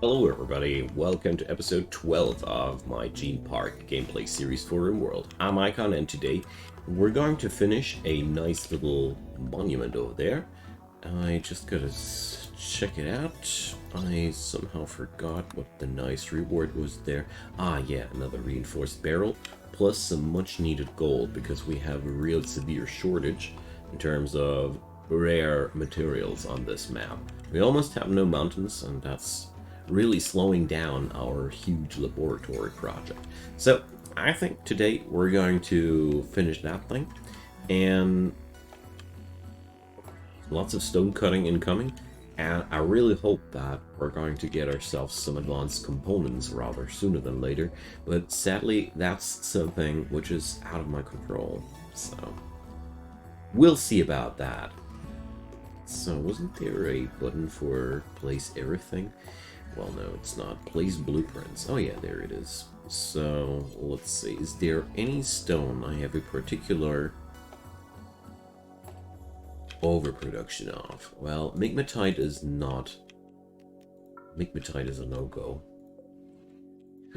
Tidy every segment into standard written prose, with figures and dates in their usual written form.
Hello everybody, welcome to episode 12 of my Gene Park gameplay series for Rimworld. I'm Icon, and today we're going to finish a nice little monument over there. I just gotta check it out. I somehow forgot what the nice reward was there. Ah yeah, another reinforced barrel, plus some much needed gold, because we have a real severe shortage in terms of rare materials on this map. We almost have no mountains, and that's really slowing down our huge laboratory project. So I think today we're going to finish that thing, and lots of stone cutting incoming, and I really hope that we're going to get ourselves some advanced components rather sooner than later, but sadly that's something which is out of my control, so we'll see about that. So wasn't there a button for place everything? Well, no, it's not. Place blueprints. Oh yeah, there it is. So, let's see. Is there any stone I have a particular overproduction of? Well, Migmatite is not. Migmatite is a no-go.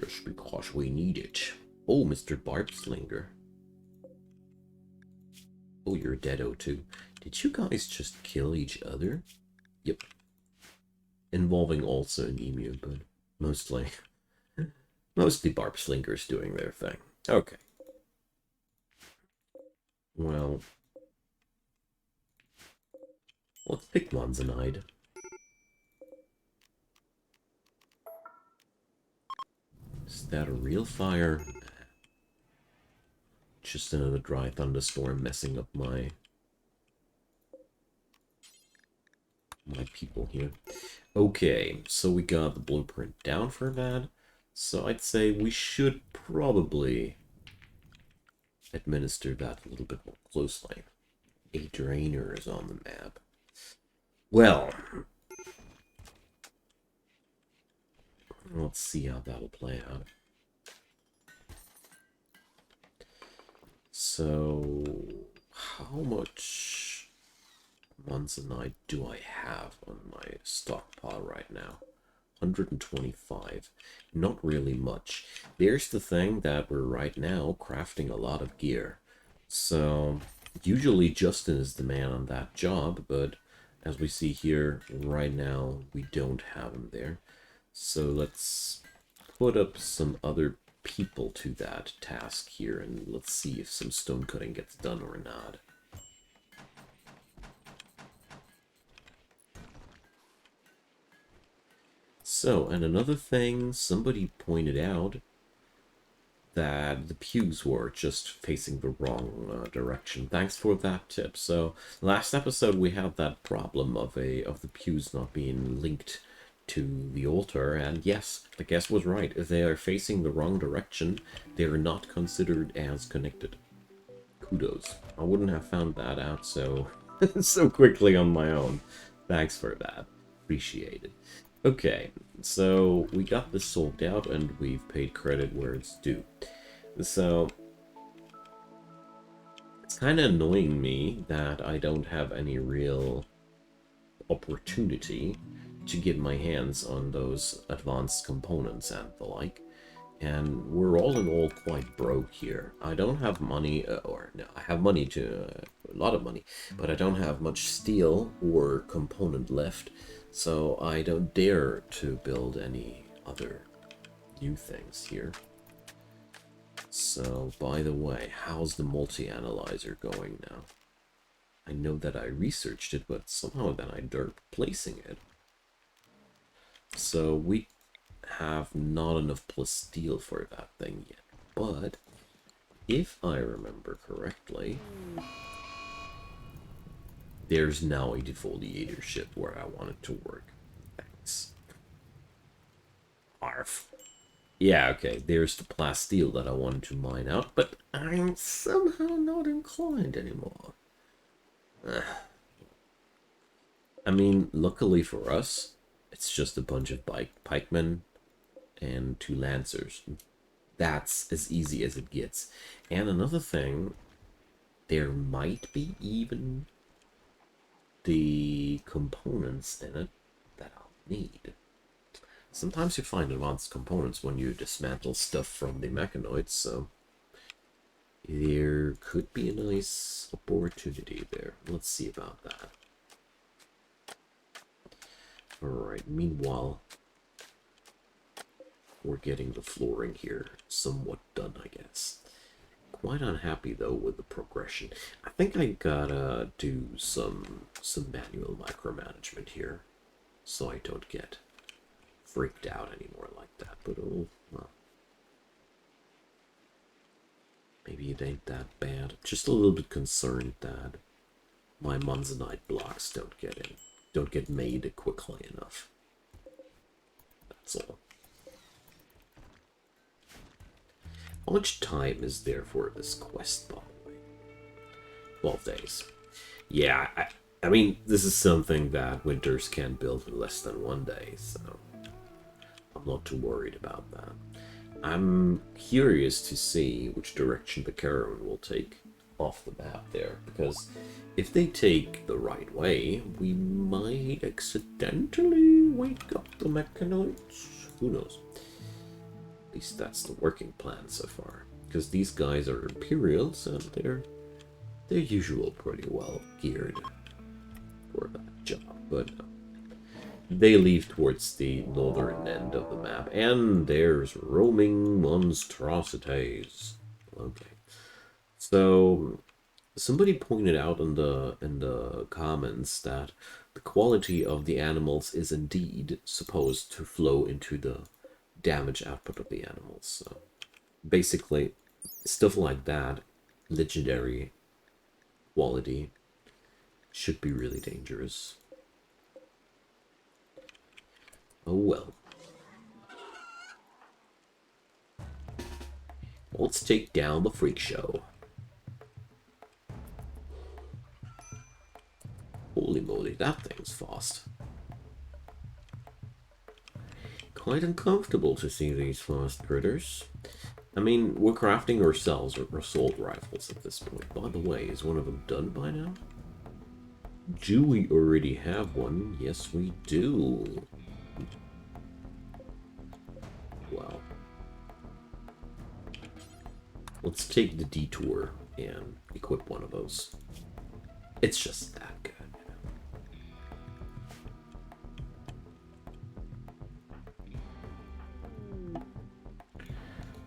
Just because we need it. Oh, Mr. Barbslinger. Oh, you're deado too. Did you guys just kill each other? Yep. Involving also an emu, but mostly Barbslingers doing their thing. Okay. Well, let's pick Monzonide. Is that a real fire? Just another dry thunderstorm messing up my people here. Okay, so we got the blueprint down for that. So I'd say we should probably administer that a little bit more closely. A drainer is on the map. Well, let's see how that'll play out. So, how much Monzonite do I have on my stockpile right now? 125. Not really much. There's the thing that we're right now crafting a lot of gear. So, usually Justin is the man on that job, but as we see here, right now, we don't have him there. So let's put up some other people to that task here, and let's see if some stone cutting gets done or not. So, and another thing, somebody pointed out that the pews were just facing the wrong direction. Thanks for that tip. So, last episode we had that problem of the pews not being linked to the altar, and yes, the guest was right. If they are facing the wrong direction, they are not considered as connected. Kudos. I wouldn't have found that out so so quickly on my own. Thanks for that. Appreciate it. Okay, so we got this solved out, and we've paid credit where it's due. So it's kind of annoying me that I don't have any real opportunity to get my hands on those advanced components and the like. And we're all in all quite broke here. I don't have money, or no, I have money to, a lot of money, but I don't have much steel or component left, so I don't dare to build any other new things here. So, by the way, how's the multi-analyzer going now? I know that I researched it, but somehow then I derped placing it. So we have not enough plus steel for that thing yet, but if I remember correctly, there's now a defoliator ship where I want it to work. Thanks. Arf. Yeah, okay, there's the plasteel that I wanted to mine out, but I'm somehow not inclined anymore. I mean, luckily for us, it's just a bunch of pikemen and 2 lancers. That's as easy as it gets. And another thing, there might be even the components in it that I'll need. Sometimes you find advanced components when you dismantle stuff from the mechanoids, so there could be a nice opportunity there. Let's see about that. Alright, meanwhile, we're getting the flooring here somewhat done, I guess. Quite unhappy, though, with the progression. I think I gotta do some manual micromanagement here, so I don't get freaked out anymore like that. But, oh, well. Maybe it ain't that bad. Just a little bit concerned that my monzonite blocks don't get made quickly enough. That's all. How much time is there for this quest, by the way? 12 days. Yeah, I mean, this is something that Winters can build in less than 1 day, so I'm not too worried about that. I'm curious to see which direction the Caravan will take off the map there, because if they take the right way, we might accidentally wake up the mechanoids. Who knows? At least that's the working plan so far, because these guys are Imperials and they're usually pretty well geared for that job, but they leave towards the northern end of the map, and there's roaming monstrosities. Okay, so somebody pointed out in the comments that the quality of the animals is indeed supposed to flow into the damage output of the animals. So basically, stuff like that, legendary quality, should be really dangerous. Oh well. Let's take down the freak show. Holy moly, that thing's fast. Quite uncomfortable to see these fast critters. I mean, we're crafting ourselves assault rifles at this point. By the way, is one of them done by now? Do we already have one? Yes, we do. Wow. Let's take the detour and equip one of those. It's just that good, you know.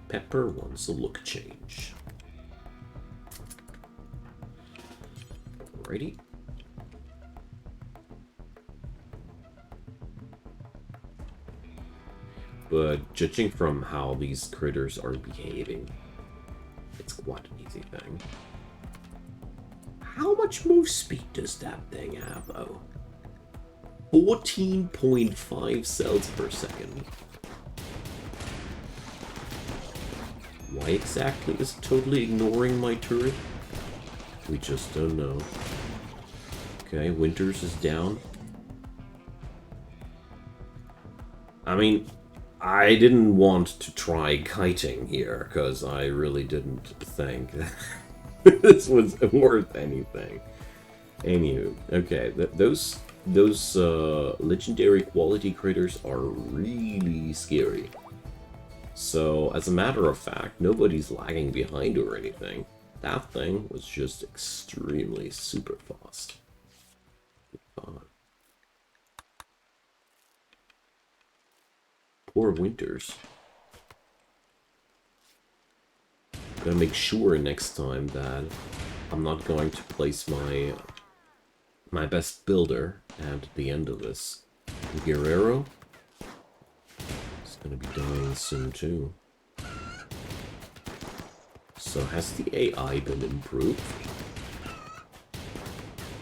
Pepper wants a look change. Alrighty. But judging from how these critters are behaving, it's quite an easy thing. How much move speed does that thing have, though? 14.5 cells per second. Why exactly is it totally ignoring my turret? We just don't know. Okay, Winters is down. I mean, I didn't want to try kiting here, because I really didn't think this was worth anything. Anywho, okay, those legendary quality critters are really scary. So, as a matter of fact, nobody's lagging behind or anything. That thing was just extremely super fast. Poor Winters. Gotta make sure next time that I'm not going to place my best builder at the end of this. Guerrero is gonna be dying soon too. So has the AI been improved?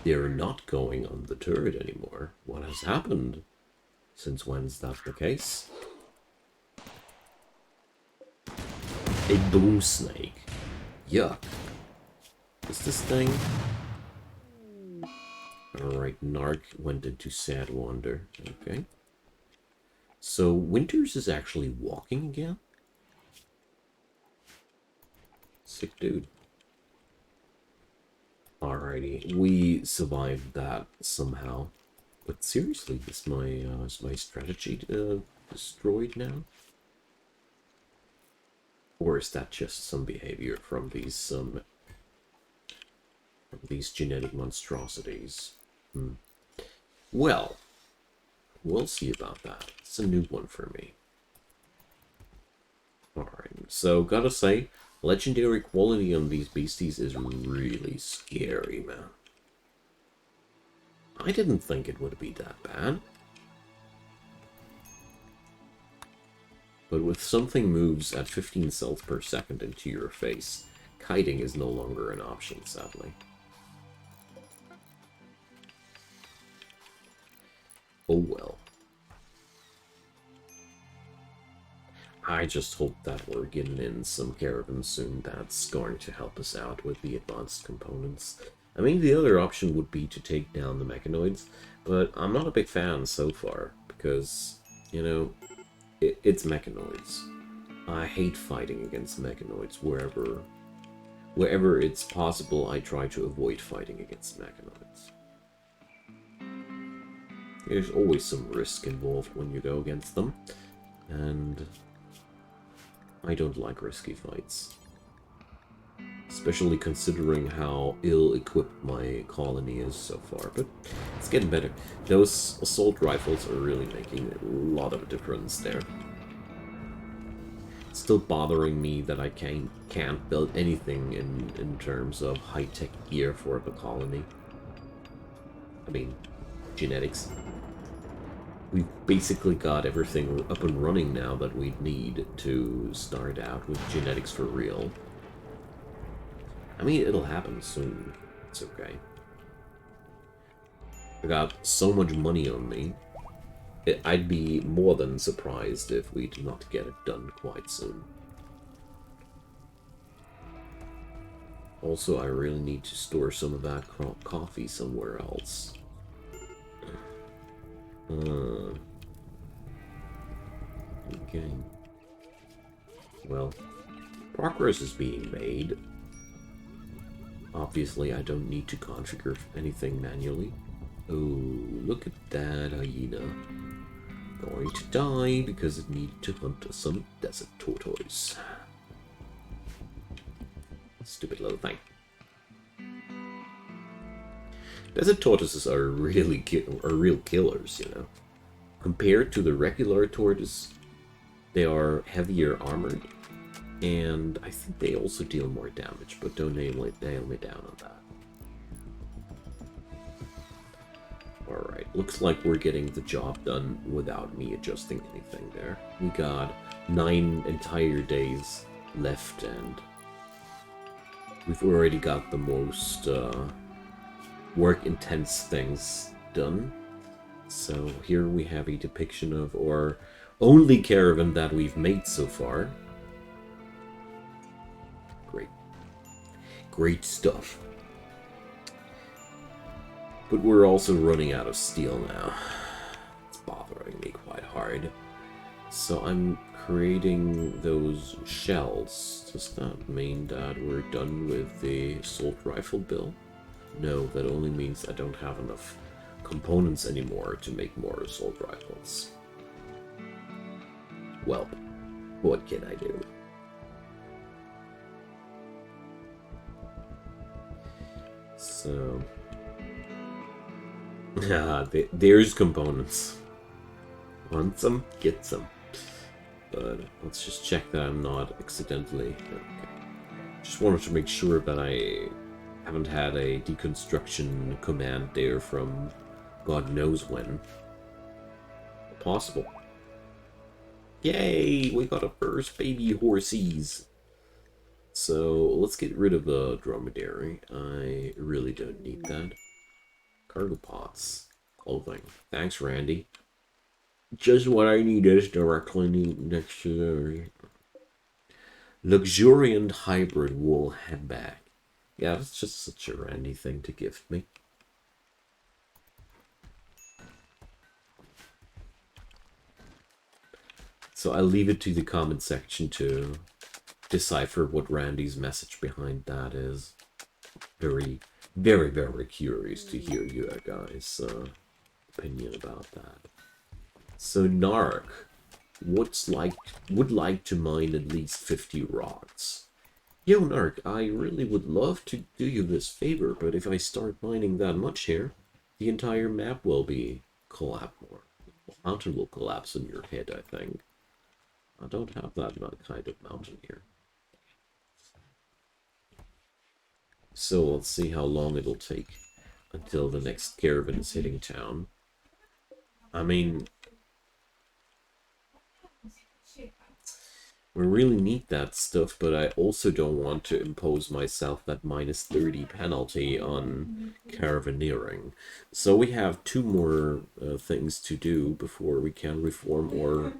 They're not going on the turret anymore. What has happened? Since when's that the case? A boom snake. Yuck. Is this thing? Alright, Narc went into sad wander. Okay. So Winters is actually walking again? Sick dude. Alrighty, we survived that somehow. But seriously, is my strategy destroyed now? Or is that just some behavior from these genetic monstrosities? Well, we'll see about that. It's a new one for me. Alright, so gotta say, legendary quality on these beasties is really scary, man. I didn't think it would be that bad. But with something moves at 15 cells per second into your face, kiting is no longer an option, sadly. Oh well. I just hope that we're getting in some Caravan soon that's going to help us out with the advanced components. I mean, the other option would be to take down the mechanoids, but I'm not a big fan so far, because, you know, it's mechanoids. I hate fighting against mechanoids wherever it's possible. I try to avoid fighting against mechanoids. There's always some risk involved when you go against them, and I don't like risky fights. Especially considering how ill-equipped my colony is so far, but it's getting better. Those assault rifles are really making a lot of a difference there. It's still bothering me that I can't build anything in terms of high-tech gear for the colony. I mean, genetics. We've basically got everything up and running now that we need to start out with genetics for real. I mean, it'll happen soon. It's okay. I got so much money on me. I'd be more than surprised if we did not get it done quite soon. Also, I really need to store some of that coffee somewhere else. Okay. Well, progress is being made. Obviously, I don't need to configure anything manually. Oh, look at that hyena. Going to die because it needed to hunt some desert tortoise. Stupid little thing. Desert tortoises are really real killers, you know. Compared to the regular tortoise, they are heavier armored. And I think they also deal more damage, but don't nail me down on that. Alright, looks like we're getting the job done without me adjusting anything there. We got 9 entire days left, and we've already got the most work-intense things done. So here we have a depiction of our only caravan that we've made so far. Great stuff. But we're also running out of steel now. It's bothering me quite hard. So I'm creating those shells. Does that mean that we're done with the assault rifle build? No, that only means I don't have enough components anymore to make more assault rifles. Well, what can I do? So, there's components. Want some? Get some. But let's just check that I'm not accidentally... Okay. Just wanted to make sure that I haven't had a deconstruction command there from God knows when. Possible. Yay! We got a first baby horsies. So, let's get rid of the dromedary. I really don't need that. Cargo pots. Clothing. Thanks, Randy. Just what I needed directly next to the luxuriant hybrid wool headbag. Yeah, that's just such a Randy thing to gift me. So I'll leave it to the comment section to decipher what Randy's message behind that is. Very, very, very curious to hear your guys' opinion about that. So Narc, would like to mine at least 50 rods. Yo, Narc, I really would love to do you this favor, but if I start mining that much here, the entire map will be collapsed. The mountain will collapse in your head, I think. I don't have that kind of mountain here. So let's see how long it'll take until the next caravan is hitting town. I mean, we really need that stuff, but I also don't want to impose myself that -30 penalty on caravanneering. So we have 2 more things to do before we can reform our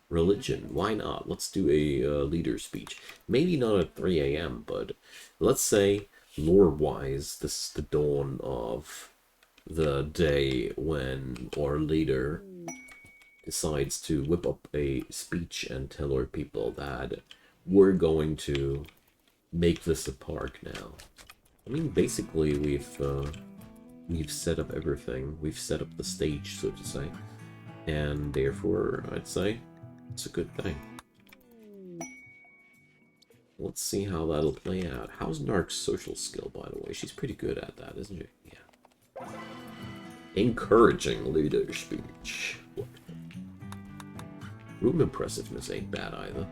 religion. Why not? Let's do a leader speech. Maybe not at 3 a.m., but let's say, lore-wise, this is the dawn of the day when our leader decides to whip up a speech and tell our people that we're going to make this a park now. I mean, basically, we've set up everything. We've set up the stage, so to say. And therefore, I'd say it's a good thing. Let's see how that'll play out. How's Narc's social skill, by the way? She's pretty good at that, isn't she? Yeah. Encouraging leader speech. Room impressiveness ain't bad either.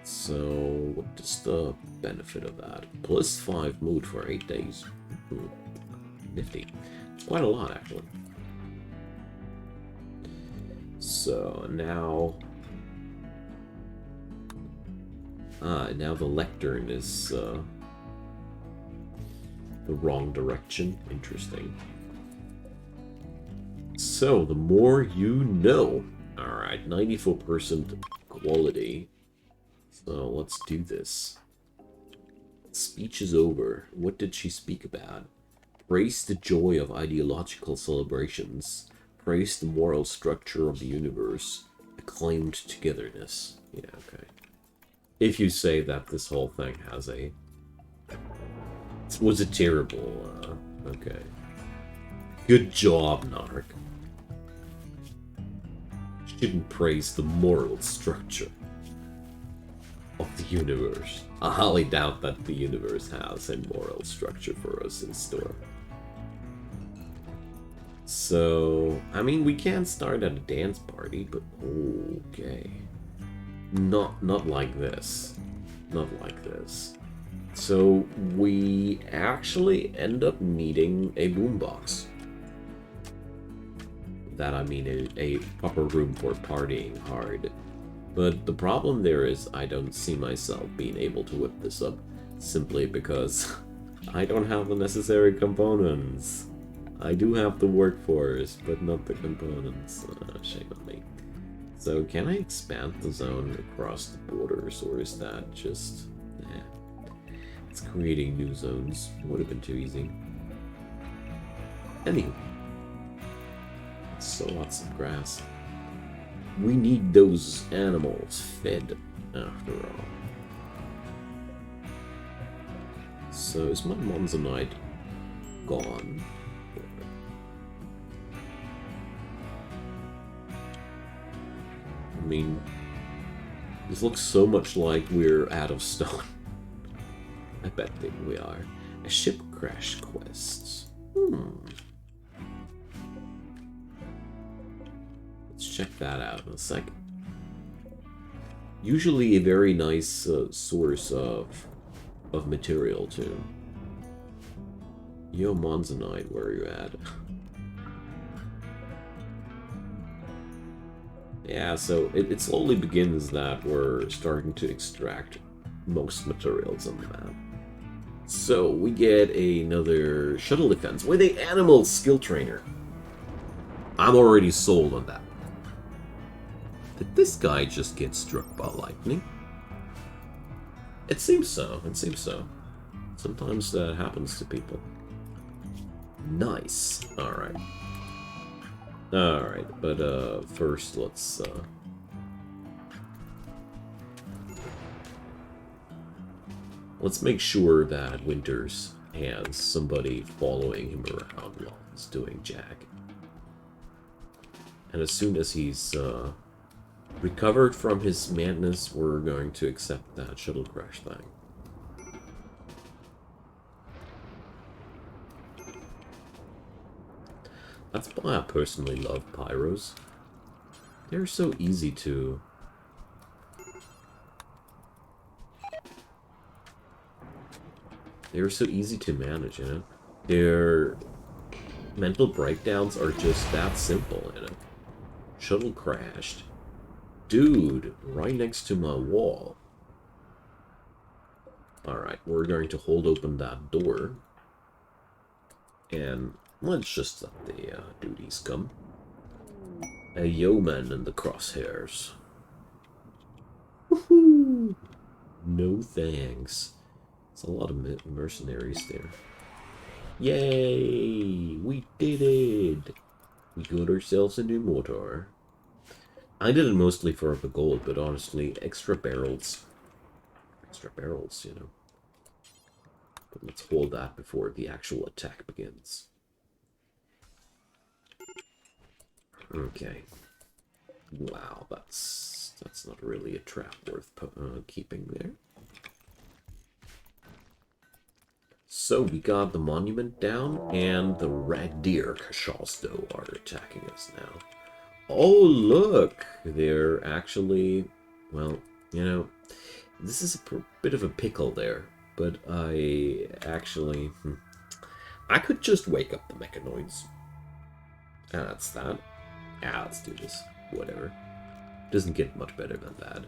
So, what is the benefit of that? +5 mood for 8 days. Nifty. It's quite a lot, actually. So, now... now the lectern is, the wrong direction. Interesting. So, the more you know. Alright, 94% quality. So, let's do this. Speech is over. What did she speak about? Praise the joy of ideological celebrations. Praise the moral structure of the universe. Acclaimed togetherness. Yeah, okay. If you say that this whole thing has a... was a terrible, okay. Good job, Narc. Shouldn't praise the moral structure of the universe. I highly doubt that the universe has a moral structure for us in store. So, I mean, we can start at a dance party, but okay. Not like this. Not like this. So, we actually end up needing a boombox. That I mean a proper room for partying hard. But the problem there is I don't see myself being able to whip this up simply because I don't have the necessary components. I do have the workforce, but not the components. Shame on me. So can I expand the zone across the borders, or is that just... It's creating new zones. Would have been too easy. Anyway. So lots of grass. We need those animals fed, after all. So is my Monzonite gone? I mean, this looks so much like we're out of stone. I bet that we are. A ship crash quest. Let's check that out in a second. Usually a very nice source of material too. Yo, Monzonite, where are you at? Yeah, so it slowly begins that we're starting to extract most materials on the map. So we get another shuttle defense with an animal skill trainer. I'm already sold on that. Did this guy just get struck by lightning? It seems so. It seems so. Sometimes that happens to people. Nice. Alright. Alright, but first let's make sure that Winters has somebody following him around while he's doing jack. And as soon as he's Recovered from his madness, we're going to accept that shuttle crash thing. That's why I personally love pyros. They're so easy to... They're so easy to manage, you know? Their mental breakdowns are just that simple, you know? Shuttle crashed. Dude, right next to my wall. Alright, we're going to hold open that door. And let's just let the duties come. A yeoman in the crosshairs. Woohoo! No thanks. It's a lot of mercenaries there. Yay! We did it! We got ourselves a new mortar. I did it mostly for the gold, but honestly, extra barrels. Extra barrels, you know. But let's hold that before the actual attack begins. Okay. Wow, that's not really a trap worth keeping there. So we got the monument down, and the red deer Kashals, though, are attacking us now. Oh, look! They're actually... Well, you know, this is a bit of a pickle there, but I actually... I could just wake up the mechanoids. And that's that. Ah, let's do this. Whatever. Doesn't get much better than that.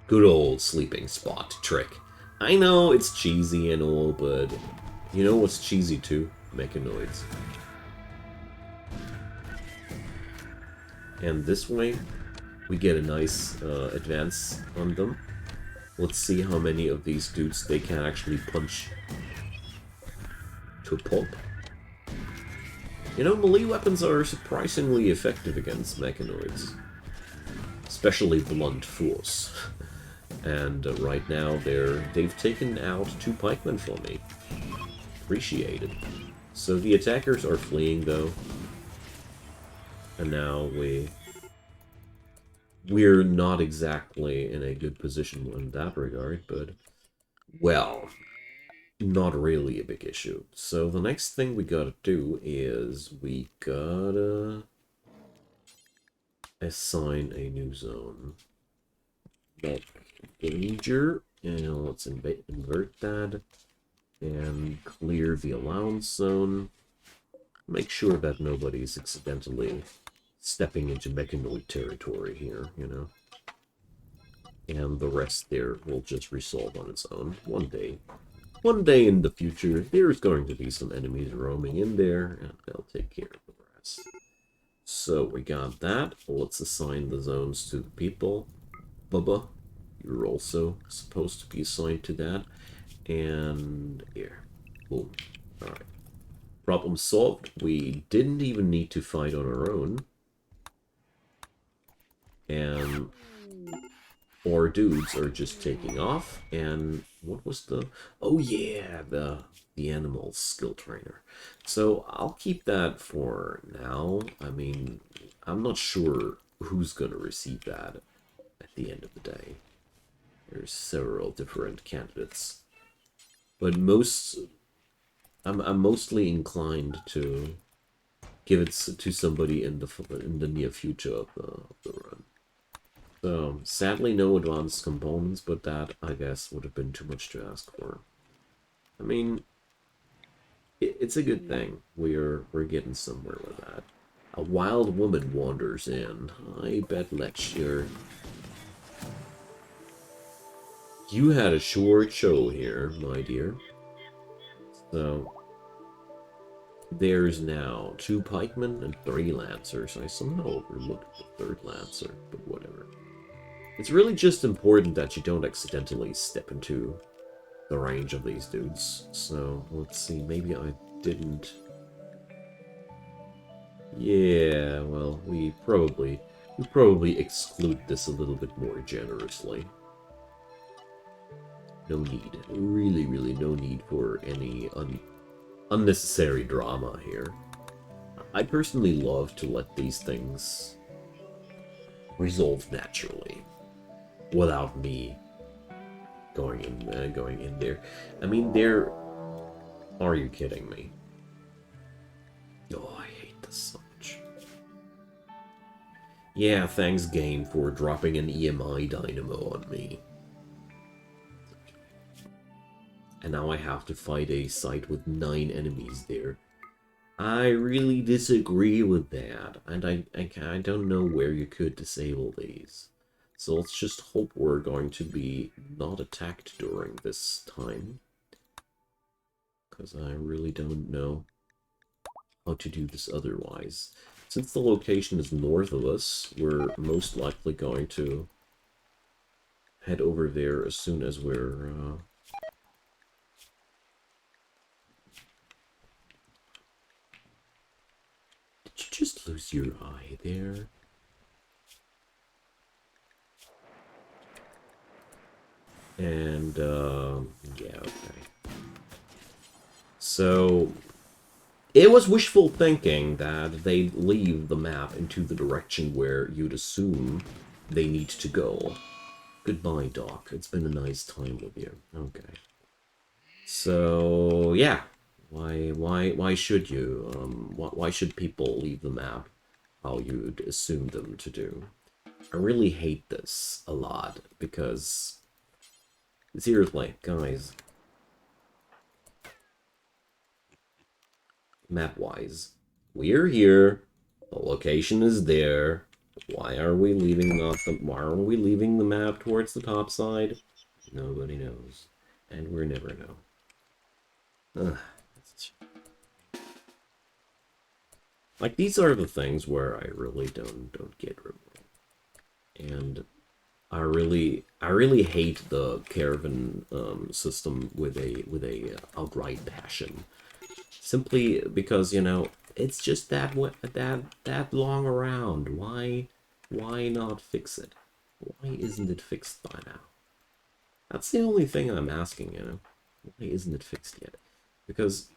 Good old sleeping spot trick. I know it's cheesy and all, but you know what's cheesy too? Mechanoids. And this way, we get a nice advance on them. Let's see how many of these dudes they can actually punch to a pulp. You know, melee weapons are surprisingly effective against mechanoids. Especially blunt force. And right now, they've taken out 2 pikemen for me. Appreciated. So the attackers are fleeing, though. And now we're not exactly in a good position in that regard, but... Well, not really a big issue. So the next thing we gotta do is we gotta assign a new zone. Danger, and let's invert that, and clear the allowance zone. Make sure that nobody's accidentally stepping into mechanoid territory here, you know. And the rest there will just resolve on its own one day. One day in the future, there's going to be some enemies roaming in there, and they'll take care of the rest. So we got that. Let's assign the zones to the people. Bubba, you're also supposed to be assigned to that. And here. Boom. Alright. Problem solved. We didn't even need to fight on our own. And our dudes are just taking off. And what was the... Oh yeah, the animal skill trainer. So I'll keep that for now. I mean, I'm not sure who's going to receive that at the end of the day. There's several different candidates. But I'm mostly inclined to give it to somebody in the near future of the run. So sadly, no advanced components, but that I guess would have been too much to ask for. I mean, it's a good thing. We're getting somewhere with that. A wild woman wanders in. I bet you had a short show here, my dear. So, there's now 2 pikemen and 3 lancers. I somehow overlooked the 3rd lancer, but whatever. It's really just important that you don't accidentally step into the range of these dudes. So, let's see, maybe I didn't... Yeah, well, we probably exclude this a little bit more generously. No need. Really, really no need for any unnecessary drama here. I personally love to let these things resolve naturally, without me going in there. I mean, there. Are you kidding me? Oh, I hate this so much. Yeah, thanks game for dropping an EMI dynamo on me. And now I have to fight a site with 9 enemies there. I really disagree with that, and I don't know where you could disable these. So let's just hope we're going to be not attacked during this time. Because I really don't know how to do this otherwise. Since the location is north of us, we're most likely going to head over there as soon as we're... Did you just lose your eye there? And, yeah, okay. So, it was wishful thinking that they'd leave the map into the direction where you'd assume they need to go. Goodbye, Doc. It's been a nice time with you. Okay. So, yeah. Why should you? Why should people leave the map how you'd assume them to do? I really hate this a lot, because... Seriously, guys. Map-wise, we're here. The location is there. Why are we leaving the map towards the top side? Nobody knows, and we'll never know. Ugh. Like, these are the things where I really don't get Rimworld. And I really hate the Caravan system with a outright passion. Simply because, you know, it's just that long around. Why not fix it? Why isn't it fixed by now? That's the only thing I'm asking, you know. Why isn't it fixed yet? Because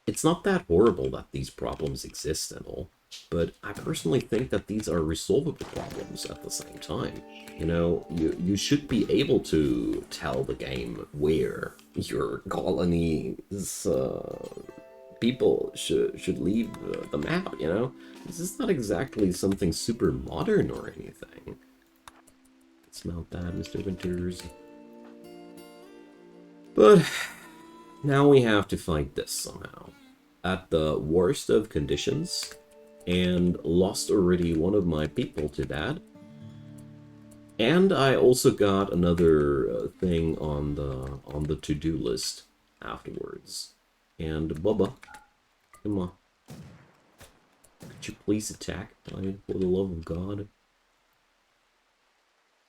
it's not that horrible that these problems exist and all, but I personally think that these are resolvable problems at the same time. You know, you should be able to tell the game where your colony's people should leave the map, you know? This is not exactly something super modern or anything. It's not that, Mr. Winters. But now we have to fight this somehow. At the worst of conditions, and lost already one of my people to that. And I also got another thing on the to-do list afterwards. And Bubba, come on. Could you please attack, for the love of God?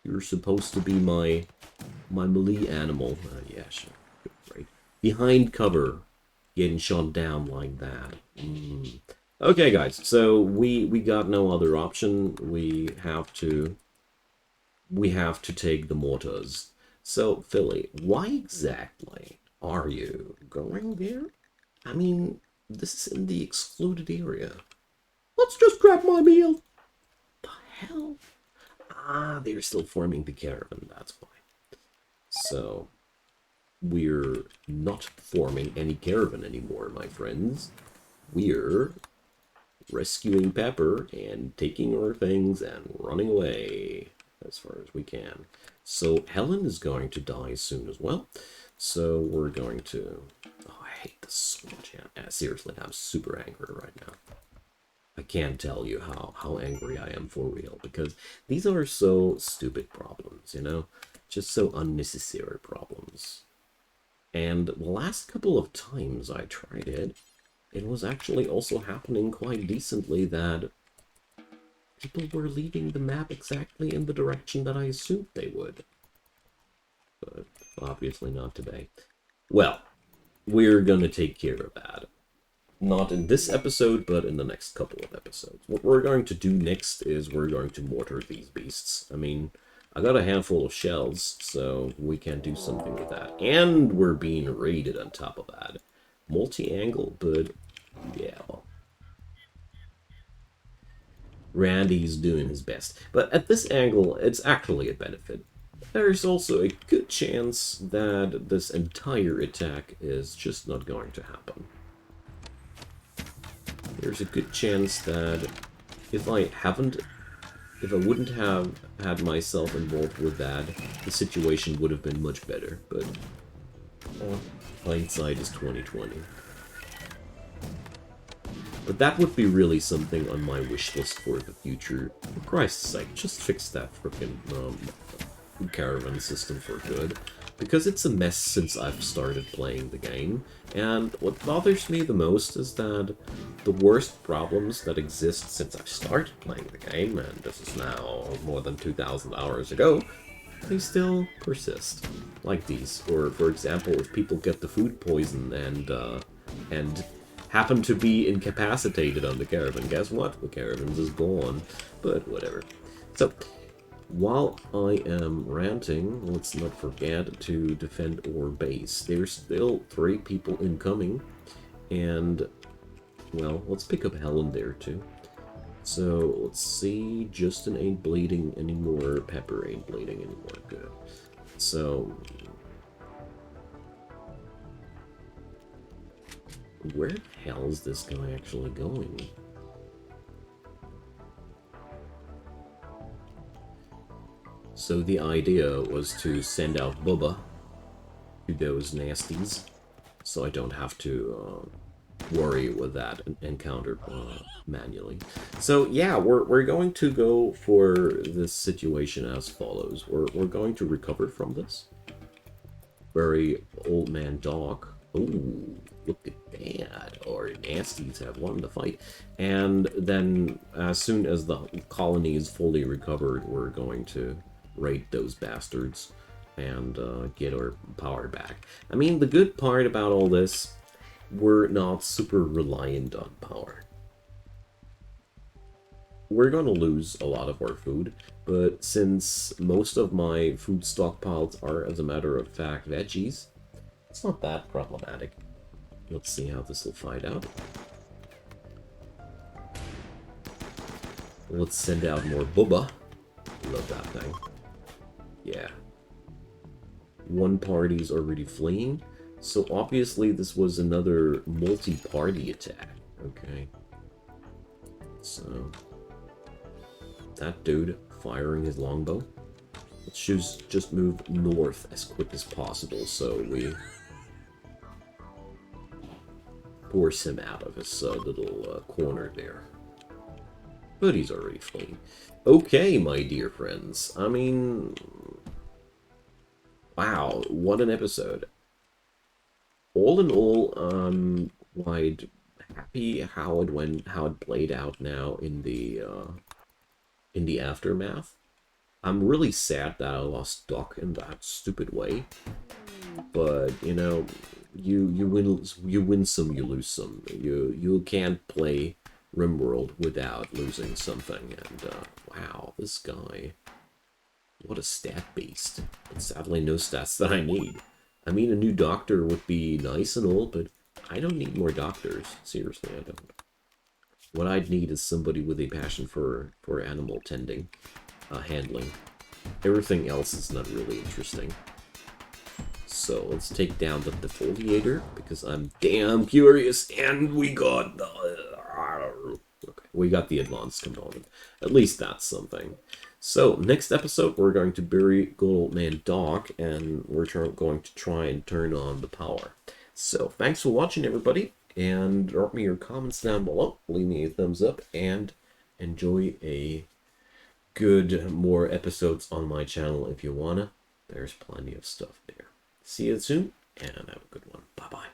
You're supposed to be my melee animal. Yeah, sure. Right. Behind cover, getting shot down like that. Okay, guys. So we got no other option. We have to take the mortars. So Philly, why exactly are you going there? I mean, this is in the excluded area. Let's just grab my meal. The hell? Ah, they're still forming the caravan, that's why. So, we're not forming any caravan anymore, my friends. We're rescuing Pepper and taking our things and running away as far as we can. So, Helen is going to die soon as well. So, we're going to... Oh, I hate this so much. Yeah, seriously, I'm super angry right now. I can't tell you how angry I am for real, because these are so stupid problems, you know? Just so unnecessary problems. And the last couple of times I tried it, it was actually also happening quite decently that people were leaving the map exactly in the direction that I assumed they would. But obviously not today. Well, we're gonna take care of that. Not in this episode, but in the next couple of episodes. What we're going to do next is we're going to mortar these beasts. I mean, I got a handful of shells, so we can do something with that. And we're being raided on top of that. Multi-angle, but yeah, well, Randy's doing his best. But at this angle, it's actually a benefit. There's also a good chance that this entire attack is just not going to happen. There's a good chance that if I wouldn't have had myself involved with that, the situation would have been much better, but hindsight is 20/20. But that would be really something on my wish list for the future. For Christ's sake, just fix that frickin' Caravan system for good. Because it's a mess since I've started playing the game, and what bothers me the most is that the worst problems that exist since I've started playing the game, and this is now more than 2,000 hours ago, they still persist. Like these. Or, for example, if people get the food poison and happen to be incapacitated on the Caravan, guess what? The Caravan is gone. But whatever. So, while I am ranting, let's not forget to defend our base. There's still 3 people incoming, and, well, let's pick up Helen there too. So, let's see, Justin ain't bleeding anymore, Pepper ain't bleeding anymore, good. So, where the hell is this guy actually going? So the idea was to send out Bubba to those nasties, so I don't have to worry with that encounter manually. So yeah, we're going to go for this situation as follows. We're going to recover from this. Very old man dog. Ooh, look at that. Our nasties have won the fight. And then as soon as the colony is fully recovered, we're going to raid those bastards and get our power back. I mean, the good part about all this, we're not super reliant on power. We're gonna lose a lot of our food, but since most of my food stockpiles are, as a matter of fact, veggies, it's not that problematic. Let's see how this will fight out. Let's send out more Bubba. Love that thing. Yeah. One party's already fleeing, so obviously this was another multi-party attack. Okay. So that dude firing his longbow. Let's just move north as quick as possible so we force him out of his little corner there. But he's already fleeing. Okay, my dear friends. I mean, wow, what an episode. All in all, I'm quite happy how it went, how it played out now in the aftermath. I'm really sad that I lost Doc in that stupid way. But, you know, you win some, you lose some. You can't play Rimworld without losing something, and wow, this guy, what a stat beast. But sadly no stats that I need. I mean, a new doctor would be nice and all, but I don't need more doctors. Seriously, I don't. What I'd need is somebody with a passion for animal tending, handling. Everything else is not really interesting. So let's take down the defoliator, because I'm damn curious, and we got the... Okay, we got the advanced component. At least that's something. So, next episode, we're going to bury good old man Doc, and we're going to try and turn on the power. So, thanks for watching, everybody, and drop me your comments down below. Leave me a thumbs up, and enjoy a good more episodes on my channel if you wanna. There's plenty of stuff there. See you soon, and have a good one. Bye-bye.